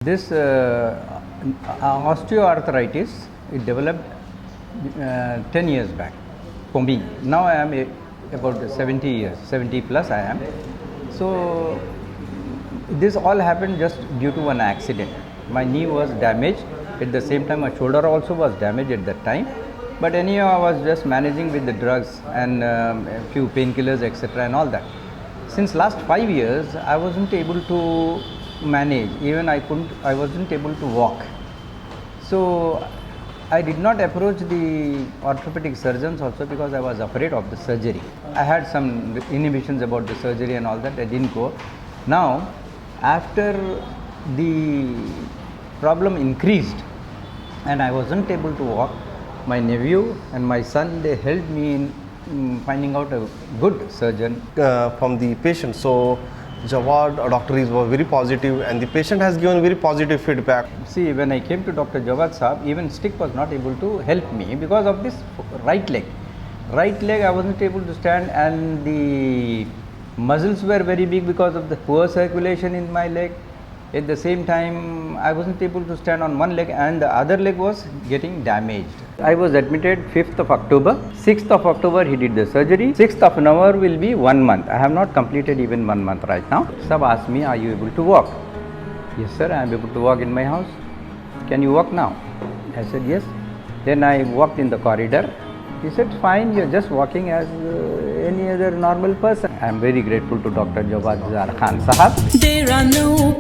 This osteoarthritis, it developed 10 years back for me. Now I am about 70 years, 70 plus I am. So this all happened just due to one accident. My knee was damaged. At the same time, my shoulder also was damaged at that time. But anyhow, I was just managing with the drugs and a few painkillers, etc. and all that. Since last 5 years, I wasn't able to manage. Even I wasn't able to walk. So I did not approach the orthopedic surgeons also because I was afraid of the surgery. I had some inhibitions about the surgery and all that. I didn't go. Now, after the problem increased and I wasn't able to walk, my nephew and my son, they helped me in finding out a good surgeon. From the patient. So Jawad, a doctor, is very positive and the patient has given very positive feedback. See, when I came to Dr. Jawad Saab, even stick was not able to help me because of this right leg. Right leg I wasn't able to stand, and the muscles were very big because of the poor circulation in my leg. At the same time, I wasn't able to stand on one leg and the other leg was getting damaged. I was admitted 5th of October. 6th of October he did the surgery. 6th of November will be 1 month. I have not completed even 1 month right now. Sab asked me, are you able to walk? Yes sir, I am able to walk in my house. Can you walk now? I said yes. Then I walked in the corridor. He said, fine, you are just walking as any other normal person. I am very grateful to Dr. Jawad Khan Sahab. There are no